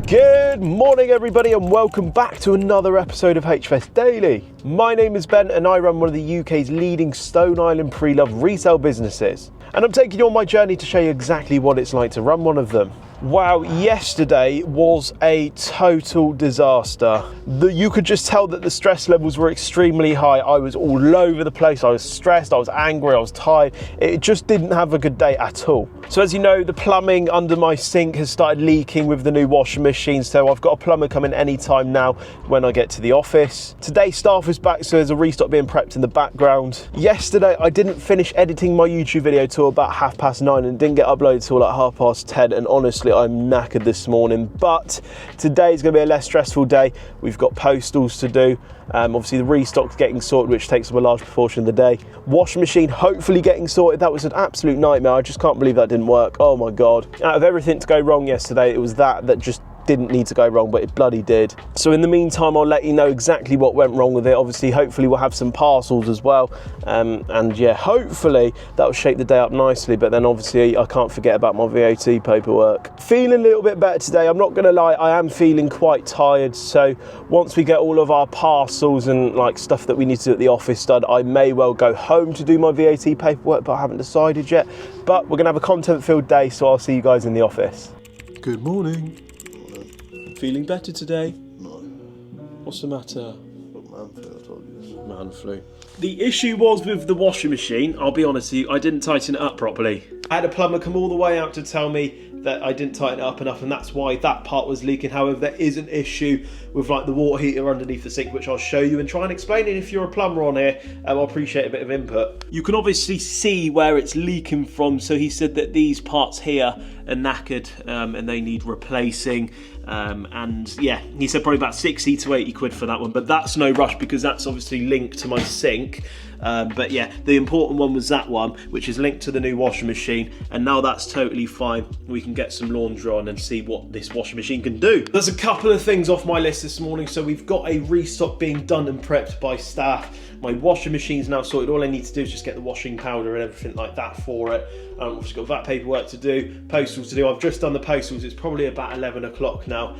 Good morning everybody and welcome back to another episode of HFS Daily. My name is Ben and I run one of the UK's leading Stone Island pre-loved resale businesses. And I'm taking you on my journey to show you exactly what it's like to run one of them. Wow, yesterday was a total disaster. You could just tell that the stress levels were extremely high. I was all over the place. I was stressed, I was angry, I was tired. It just didn't have a good day at all. So as you know, the plumbing under my sink has started leaking with the new washing machine. So I've got a plumber coming anytime now when I get to the office. Today staff is back, so there's a restock being prepped in the background. Yesterday, I didn't finish editing my YouTube video till about 9:30 and didn't get uploaded till like 10:30. And honestly, I'm knackered this morning, but today is going to be a less stressful day. We've got postals to do. Obviously the restock's getting sorted, which takes up a large proportion of the day. Washing machine hopefully getting sorted. That was an absolute nightmare. I just can't believe that didn't work. Oh my God. Out of everything to go wrong yesterday, it was that just didn't need to go wrong, but it bloody did. So in the meantime, I'll let you know exactly what went wrong with it. Obviously, hopefully we'll have some parcels as well. And yeah, hopefully that'll shape the day up nicely. But then obviously I can't forget about my VAT paperwork. Feeling a little bit better today. I'm not gonna lie, I am feeling quite tired. So once we get all of our parcels and like stuff that we need to do at the office done, I may well go home to do my VAT paperwork, but I haven't decided yet. But we're gonna have a content-filled day, so I'll see you guys in the office. Good morning. Feeling better today? No. What's the matter? Man flu, I told you. Man flu. The issue was with the washing machine, I'll be honest with you, I didn't tighten it up properly. I had a plumber come all the way out to tell me that I didn't tighten it up enough, and that's why that part was leaking. However, there is an issue with like the water heater underneath the sink, which I'll show you and try and explain it. If you're a plumber on here, I'll appreciate a bit of input. You can obviously see where it's leaking from, so he said that these parts here are knackered and they need replacing. And yeah, he said probably about 60 to 80 quid for that one, but that's no rush because that's obviously linked to my sink. But yeah, the important one was that one, which is linked to the new washing machine, and now that's totally fine. We can get some laundry on and see what this washing machine can do. There's a couple of things off my list this morning. So we've got a restock being done and prepped by staff. My washing machine's now sorted. All I need to do is just get the washing powder and everything like that for it. I've just got that paperwork to do, postals to do. I've just done the postals. It's probably about 11 o'clock now.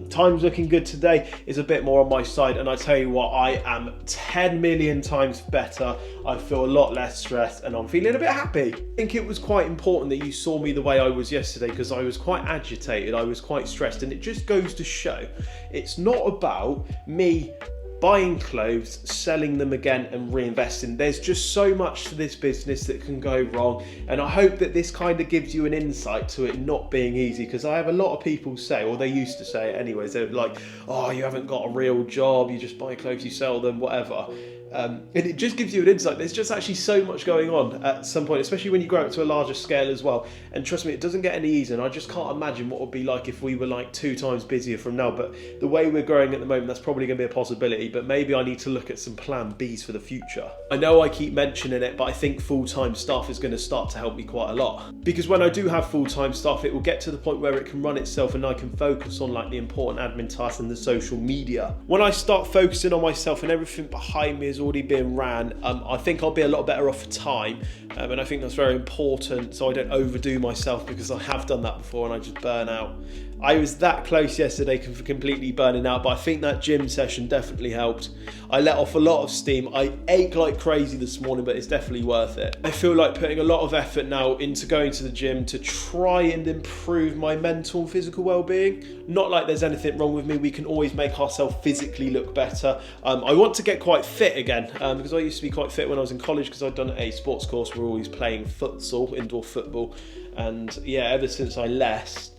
Time's looking good today. Is a bit more on my side, and I tell you what, I am 10 million times better. I feel a lot less stressed and I'm feeling a bit happy. I think it was quite important that you saw me the way I was yesterday, because I was quite agitated, I was quite stressed, and it just goes to show it's not about me buying clothes, selling them again and reinvesting. There's just so much to this business that can go wrong, and I hope that this kind of gives you an insight to it not being easy, because I have a lot of people say, or they used to say it anyways, they're like, oh, you haven't got a real job, you just buy clothes, you sell them, whatever. And it just gives you an insight. There's just actually so much going on at some point, especially when you grow up to a larger scale as well. And trust me, it doesn't get any easier. And I just can't imagine what it would be like if we were like 2 times busier from now. But the way we're growing at the moment, that's probably going to be a possibility. But maybe I need to look at some plan Bs for the future. I know I keep mentioning it, but I think full-time staff is going to start to help me quite a lot. Because when I do have full-time staff, it will get to the point where it can run itself and I can focus on like the important admin tasks and the social media. When I start focusing on myself and everything behind me is already being ran, I think I'll be a lot better off for time, and I think that's very important, so I don't overdo myself, because I have done that before and I just burn out. I was that close yesterday for completely burning out, but I think that gym session definitely helped. I let off a lot of steam. I ate like crazy this morning, but it's definitely worth it. I feel like putting a lot of effort now into going to the gym to try and improve my mental and physical well-being. Not like there's anything wrong with me. We can always make ourselves physically look better. I want to get quite fit again, because I used to be quite fit when I was in college, because I'd done a sports course. We're always playing futsal, indoor football. And yeah, ever since I left,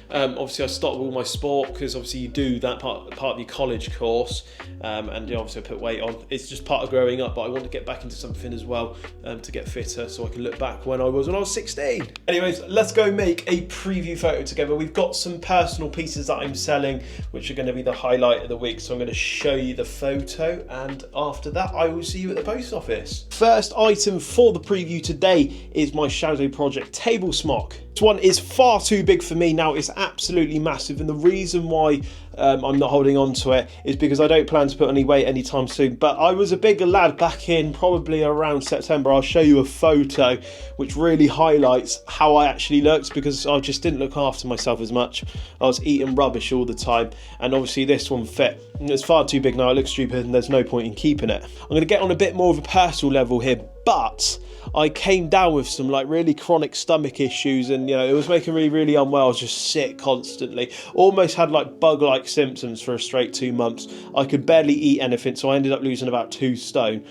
obviously I stopped all my sport, because obviously you do that part of your college course, and you obviously put weight on. It's just part of growing up, but I want to get back into something as well, to get fitter, so I can look back when I was 16. Anyways, let's go make a preview photo together. We've got some personal pieces that I'm selling, which are going to be the highlight of the week, so I'm going to show you the photo, and after that I will see you at the post office. First item for the preview today is my Shadow Project table smock. This one is far too big for me now. It's absolutely massive, and the reason why I'm not holding on to it is because I don't plan to put any weight anytime soon. But I was a bigger lad back in probably around September. I'll show you a photo which really highlights how I actually looked, because I just didn't look after myself as much. I was eating rubbish all the time, and obviously this one fit. It's far too big now, it looks stupid and there's no point in keeping it. I'm going to get on a bit more of a personal level here, but I came down with some like really chronic stomach issues, and it was making me really unwell. I was just sick constantly, almost had like bug-like symptoms for a straight 2 months. I could barely eat anything, so I ended up losing about 2 stone.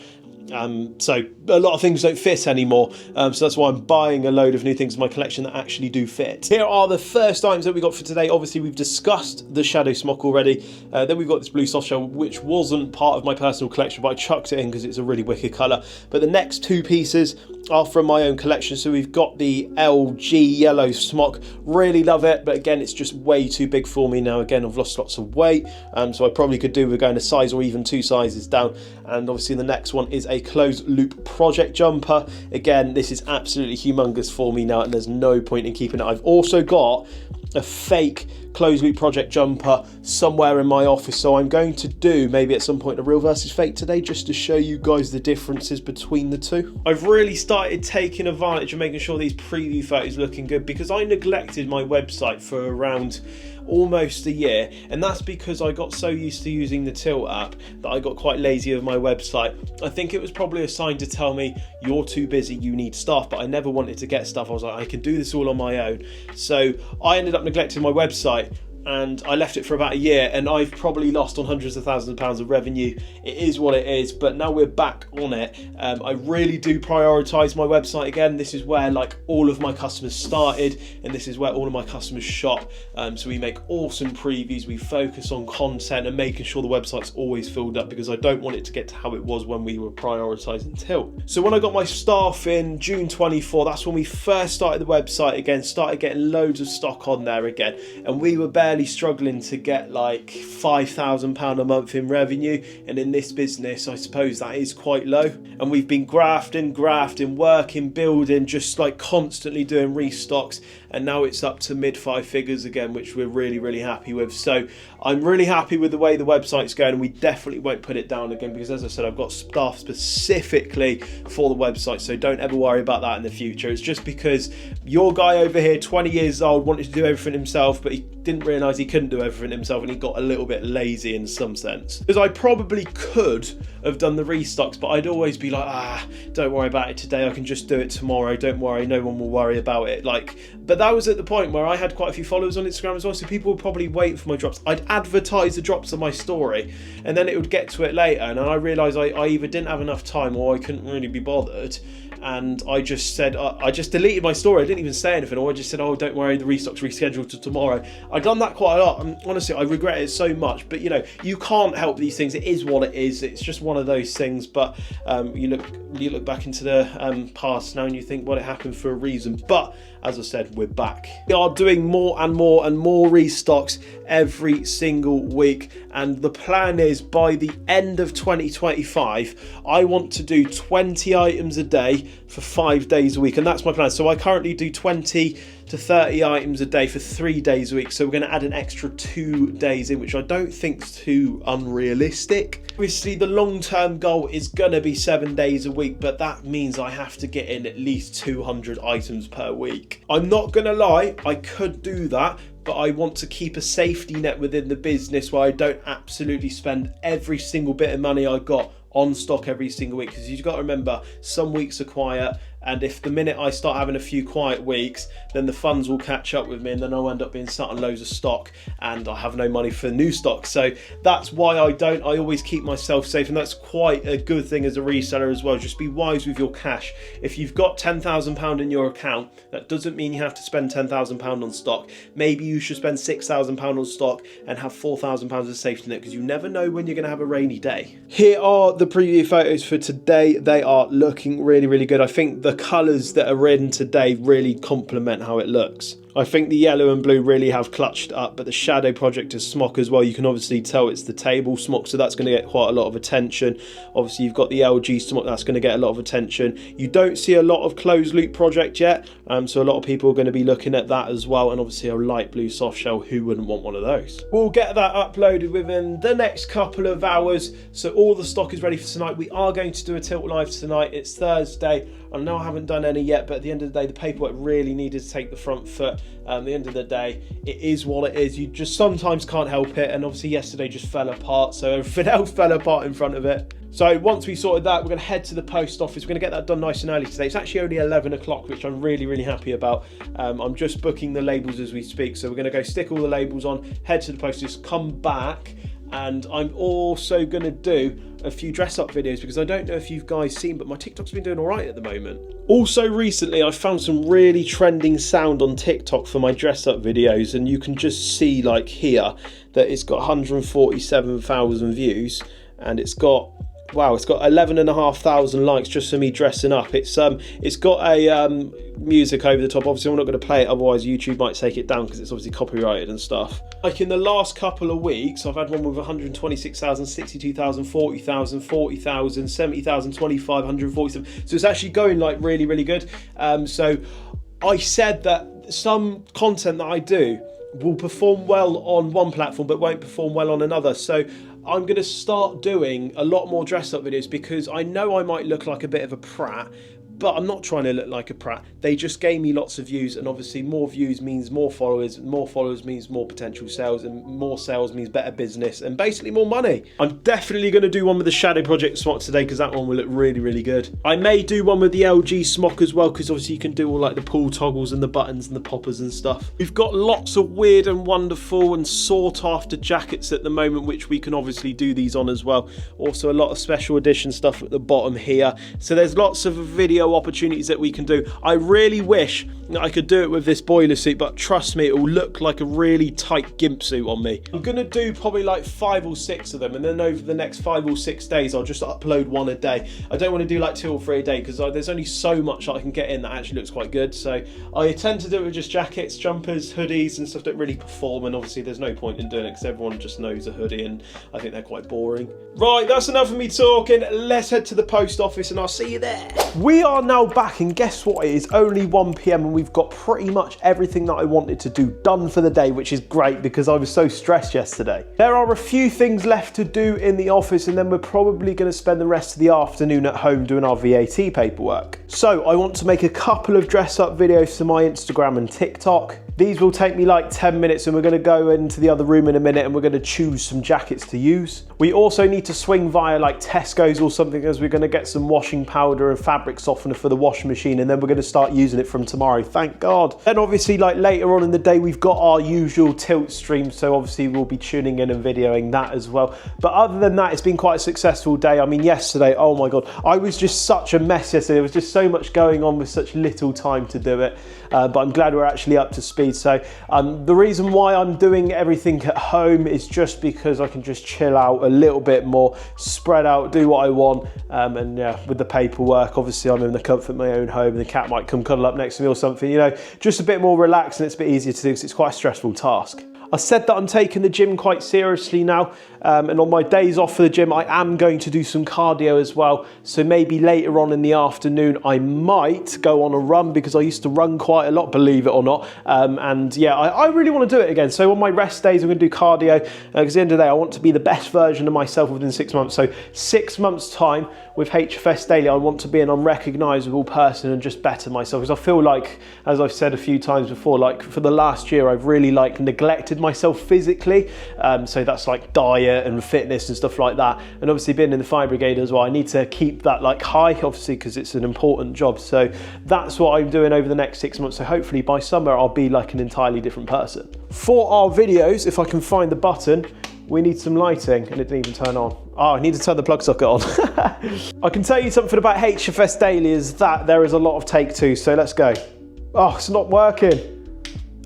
So a lot of things don't fit anymore, so that's why I'm buying a load of new things in my collection that actually do fit. Here are the first items that we got for today. Obviously we've discussed the shadow smock already, then we've got this blue soft shell, which wasn't part of my personal collection, but I chucked it in because it's a really wicked colour. But the next 2 pieces are from my own collection. So we've got the LG yellow smock, really love it, but again it's just way too big for me now. Again, I've lost lots of weight, so I probably could do with going a size or even 2 sizes down. And obviously the next one is a closed loop project jumper. Again, this is absolutely humongous for me now, and there's no point in keeping it. I've also got a fake closed loop project jumper somewhere in my office, so I'm going to do maybe at some point a real versus fake today, just to show you guys the differences between the two. I've really started taking advantage of making sure these preview photos are looking good, because I neglected my website for around almost a year, and that's because I got so used to using the Tilt app that I got quite lazy with my website. I think it was probably a sign to tell me, you're too busy, you need staff, but I never wanted to get stuff. I was like, I can do this all on my own. So I ended up neglecting my website, and I left it for about a year, and I've probably lost on hundreds of thousands of pounds of revenue. It is what it is, but now we're back on it. I really do prioritise my website again. This is where like all of my customers started, and this is where all of my customers shop. So we make awesome previews, we focus on content and making sure the website's always filled up, because I don't want it to get to how it was when we were prioritising Tilt. So when I got my staff in June 24, that's when we first started the website again, started getting loads of stock on there again, and we were barely struggling to get like £5,000 a month in revenue, and in this business I suppose that is quite low. And we've been grafting, working, building, just like constantly doing restocks, and now it's up to mid 5 figures again, which we're really happy with. So I'm really happy with the way the website's going, and we definitely won't put it down again, because as I said, I've got staff specifically for the website, so don't ever worry about that in the future. It's just because your guy over here, 20 years old, wanted to do everything himself, but he didn't realise he couldn't do everything himself, and he got a little bit lazy in some sense. Because I probably could have done the restocks, but I'd always be like, don't worry about it today, I can just do it tomorrow, don't worry, no one will worry about it. But that was at the point where I had quite a few followers on Instagram as well, so people would probably wait for my drops. I'd advertise the drops on my story, and then it would get to it later, and I realised I either didn't have enough time or I couldn't really be bothered. And I just said, I just deleted my story. I didn't even say anything, or I just said, oh, don't worry, the restock's rescheduled to tomorrow. I've done that quite a lot, and honestly, I regret it so much. But you can't help these things. It is what it is. It's just one of those things. But you look back into the past now, and you think, well, it happened for a reason. But as I said, we're back. We are doing more and more restocks every single week, and the plan is by the end of 2025, I want to do 20 items a day for 5 days a week, and that's my plan. So I currently do 20 to 30 items a day for 3 days a week, so we're going to add an extra 2 days in, which I don't think is too unrealistic. Obviously the long-term goal is going to be 7 days a week, but that means I have to get in at least 200 items per week. I'm not going to lie, I could do that, but I want to keep a safety net within the business where I don't absolutely spend every single bit of money I got on stock every single week, because you've got to remember, some weeks are quiet, and if the minute I start having a few quiet weeks, then the funds will catch up with me, and then I'll end up being sat on loads of stock and I have no money for new stock. So that's why I always keep myself safe, and that's quite a good thing as a reseller as well. Just be wise with your cash. If you've got £10,000 in your account, that doesn't mean you have to spend £10,000 on stock. Maybe you should spend £6,000 on stock and have £4,000 of safety net, because you never know when you're going to have a rainy day. Here are the preview photos for today. They are looking really good. I think the colours that are in today really complement how it looks. I think the yellow and blue really have clutched up, but the shadow project is smock as well. You can obviously tell it's the table smock, so that's going to get quite a lot of attention. Obviously you've got the LG smock, that's going to get a lot of attention. You don't see a lot of closed loop project yet, so a lot of people are going to be looking at that as well, and obviously a light blue soft shell, who wouldn't want one of those? We'll get that uploaded within the next couple of hours, so all the stock is ready for tonight. We are going to do a tilt live tonight. It's Thursday. I know I haven't done any yet, but at the end of the day, the paperwork really needed to take the front foot. At the end of the day, it is what it is. You just sometimes can't help it, and obviously yesterday just fell apart, so everything else fell apart in front of it. So once we sorted that, we're going to head to the post office. We're going to get that done nice and early today. It's actually only 11 o'clock, which I'm really, really happy about. I'm just booking the labels as we speak, so we're going to go stick all the labels on, head to the post office, come back, and I'm also going to do a few dress up videos, because I don't know if you guys seen, but my TikTok's been doing all right at the moment. Also recently I found some really trending sound on TikTok for my dress up videos, and you can just see like here that it's got 147,000 views, and it's got, wow, it's got 11,500 likes just for me dressing up. It's got a music over the top. Obviously I'm not going to play it, otherwise YouTube might take it down because it's obviously copyrighted and stuff. Like in the last couple of weeks I've had one with 126,000, 62,000, 40,000, 40,000, 70,000, 25, 147. So it's actually going like really, really good. So I said that some content that I do will perform well on one platform but won't perform well on another. So I'm going to start doing a lot more dress up videos, because I know I might look like a bit of a prat, but I'm not trying to look like a prat. They just gave me lots of views, and obviously more views means more followers means more potential sales, and more sales means better business, and basically more money. I'm definitely going to do one with the Shadow Project smock today, because that one will look really, really good. I may do one with the LG smock as well, because obviously you can do all like the pull toggles and the buttons and the poppers and stuff. We've got lots of weird and wonderful and sought after jackets at the moment, which we can obviously do these on as well. Also a lot of special edition stuff at the bottom here. So there's lots of video opportunities that we can do. I really wish that I could do it with this boiler suit, but trust me, it will look like a really tight gimp suit on me. I'm gonna do probably like 5 or 6 of them, and then over the next 5 or 6 days I'll just upload one a day. I don't want to do like 2 or 3 a day, because there's only so much I can get in that actually looks quite good. So I tend to do it with just jackets, jumpers, hoodies and stuff that really perform, and obviously there's no point in doing it because everyone just knows a hoodie and I think they're quite boring. Right, that's enough of me talking. Let's head to the post office and I'll see you there. We are now back, and guess what? It is only 1 PM and we've got pretty much everything that I wanted to do done for the day, which is great because I was so stressed yesterday. There are a few things left to do in the office, and then we're probably going to spend the rest of the afternoon at home doing our VAT paperwork. So I want to make a couple of dress up videos for my Instagram and TikTok. These will take me like 10 minutes, and we're going to go into the other room in a minute and we're going to choose some jackets to use. We also need to swing via like Tesco's or something, as we're going to get some washing powder and fabric softener for the washing machine, and then we're going to start using it from tomorrow, thank God. Then obviously like later on in the day we've got our usual tilt stream, so obviously we'll be tuning in and videoing that as well. But other than that, it's been quite a successful day. I mean, yesterday, oh my God, I was just such a mess yesterday. There was just so much going on with such little time to do it, but I'm glad we're actually up to speed. So the reason why I'm doing everything at home is just because I can just chill out a little bit more, spread out, do what I want, and yeah, with the paperwork, obviously I'm in the comfort of my own home, and the cat might come cuddle up next to me or something, you know, just a bit more relaxed, and it's a bit easier to do because it's quite a stressful task. I said that I'm taking the gym quite seriously now, and on my days off for the gym I am going to do some cardio as well, so maybe later on in the afternoon I might go on a run, because I used to run quite a lot, believe it or not, and yeah, I really want to do it again. So on my rest days I'm going to do cardio, because at the end of the day I want to be the best version of myself within 6 months. So 6 months time with HFS Daily I want to be an unrecognisable person and just better myself, because I feel like, as I've said a few times before, like for the last year I've really like neglected myself physically, so that's like diet and fitness and stuff like that, and obviously being in the fire brigade as well, I need to keep that like high, obviously, because it's an important job. So that's what I'm doing over the next 6 months, so hopefully by summer I'll be like an entirely different person. For our videos, if I can find the button, we need some lighting, and it didn't even turn on. Oh, I need to turn the plug socket on. I can tell you something about HFS Daily is that there is a lot of take two, so let's go. Oh, it's not working.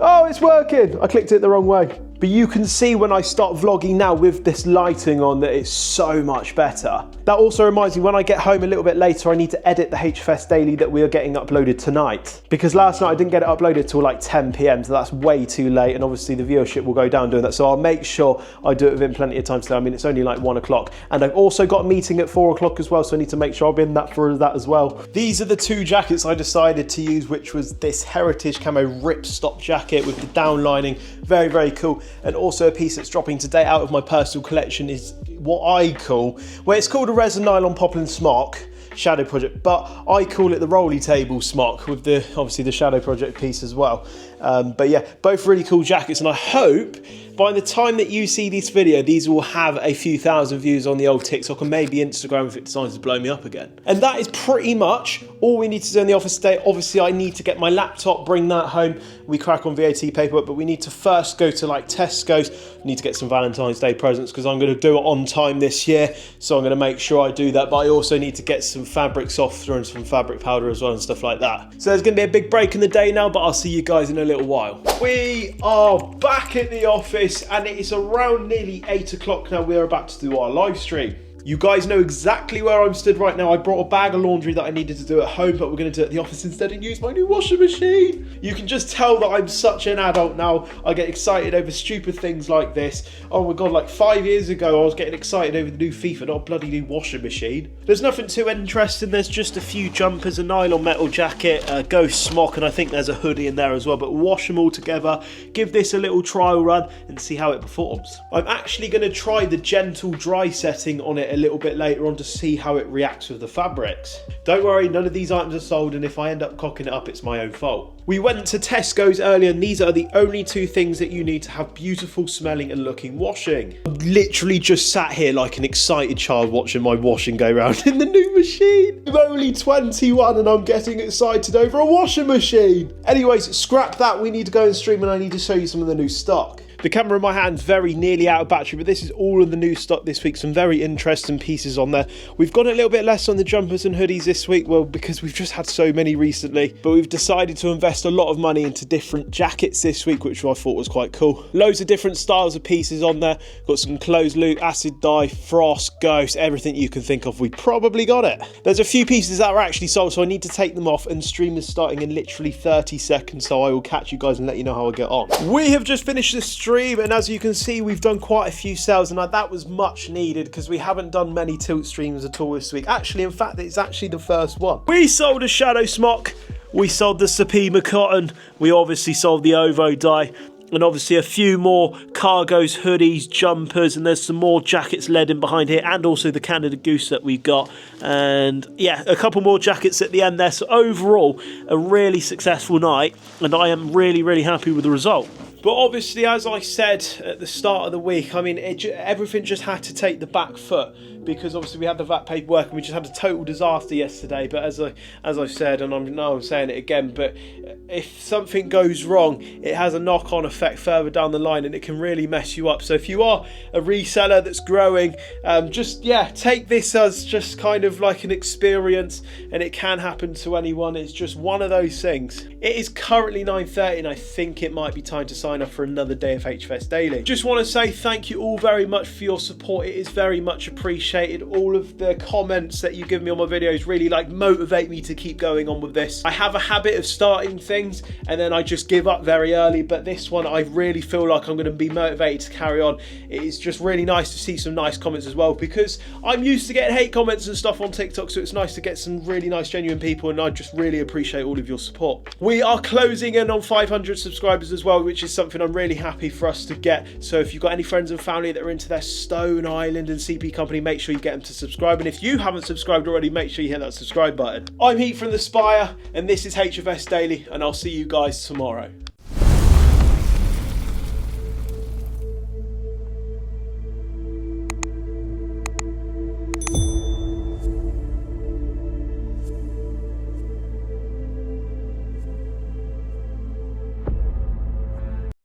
Oh, it's working. I clicked it the wrong way. But you can see when I start vlogging now with this lighting on that it's so much better. That also reminds me, when I get home a little bit later, I need to edit the HFS Daily that we are getting uploaded tonight. Because last night I didn't get it uploaded till like 10 PM, so that's way too late, and obviously the viewership will go down doing that. So I'll make sure I do it within plenty of time today. I mean, it's only like 1 o'clock. And I've also got a meeting at 4 o'clock as well, so I need to make sure I'll be in that for that as well. These are the two jackets I decided to use, which was this Heritage Camo Ripstop jacket with the down lining. Very, very cool. And also a piece that's dropping today out of my personal collection is what I call, well, it's called a resin nylon poplin smock, Shadow Project, but I call it the rolly table smock with the obviously the Shadow Project piece as well. But yeah, both really cool jackets, and I hope by the time that you see this video, these will have a few thousand views on the old TikTok and maybe Instagram if it decides to blow me up again. And that is pretty much all we need to do in the office today. Obviously, I need to get my laptop, bring that home. We crack on VAT paperwork, but we need to first go to like Tesco's. We need to get some Valentine's Day presents because I'm going to do it on time this year. So I'm going to make sure I do that. But I also need to get some fabric softener and some fabric powder as well and stuff like that. So there's going to be a big break in the day now, but I'll see you guys in a little while. We are back at the office and it is around nearly 8 o'clock now. We're about to do our live stream. You guys know exactly where I'm stood right now. I brought a bag of laundry that I needed to do at home, but we're going to do it at the office instead and use my new washing machine. You can just tell that I'm such an adult now. I get excited over stupid things like this. Oh my God, like 5 years ago, I was getting excited over the new FIFA, not a bloody new washing machine. There's nothing too interesting. There's just a few jumpers, a nylon metal jacket, a ghost smock, and I think there's a hoodie in there as well, but wash them all together, give this a little trial run and see how it performs. I'm actually going to try the gentle dry setting on it a little bit later on to see how it reacts with the fabrics. Don't worry, none of these items are sold, and if I end up cocking it up, it's my own fault. We went to Tesco's earlier, and these are the only two things that you need to have beautiful smelling and looking washing. I literally just sat here like an excited child watching my washing go round in the new machine. I'm only 21 and I'm getting excited over a washing machine. Anyways, scrap that. We need to go and stream, and I need to show you some of the new stock. The camera in my hand's very nearly out of battery, but this is all of the new stock this week. Some very interesting pieces on there. We've got a little bit less on the jumpers and hoodies this week, well, because we've just had so many recently, but we've decided to invest a lot of money into different jackets this week, which I thought was quite cool. Loads of different styles of pieces on there. Got some closed loop, acid dye, frost, ghost, everything you can think of. We probably got it. There's a few pieces that are actually sold, so I need to take them off, and stream is starting in literally 30 seconds, so I will catch you guys and let you know how I get on. We have just finished the stream, and as you can see, we've done quite a few sales, and that was much needed because we haven't done many tilt streams at all this week. Actually, in fact, it's actually the first one. We sold a shadow smock, we sold the Supima cotton, we obviously sold the Ovo dye, and obviously a few more cargos, hoodies, jumpers, and there's some more jackets led in behind here, and also the Canada Goose that we've got, and yeah, a couple more jackets at the end there. So overall, a really successful night, and I am really, really happy with the result. But obviously, as I said at the start of the week, I mean, everything just had to take the back foot, because obviously we had the VAT paperwork and we just had a total disaster yesterday. But as I've said, and I know I'm saying it again, but if something goes wrong, it has a knock-on effect further down the line, and it can really mess you up. So if you are a reseller that's growing, just take this as just kind of like an experience, and it can happen to anyone. It's just one of those things. It is currently 9:30, and I think it might be time to sign up for another day of HFS Daily. Just want to say thank you all very much for your support. It is very much appreciated. All of the comments that you give me on my videos really motivate me to keep going on with this. I have a habit of starting things and then I just give up very early, but this one I really feel like I'm going to be motivated to carry on. It is just really nice to see some nice comments as well, because I'm used to getting hate comments and stuff on TikTok, so it's nice to get some really nice genuine people, and I just really appreciate all of your support. We are closing in on 500 subscribers as well, which is something I'm really happy for us to get. So if you've got any friends and family that are into their Stone Island and CP company, make sure you get them to subscribe, and if you haven't subscribed already, make sure you hit that subscribe button. I'm Heat from the Spire, and this is HFS Daily, and I'll see you guys tomorrow.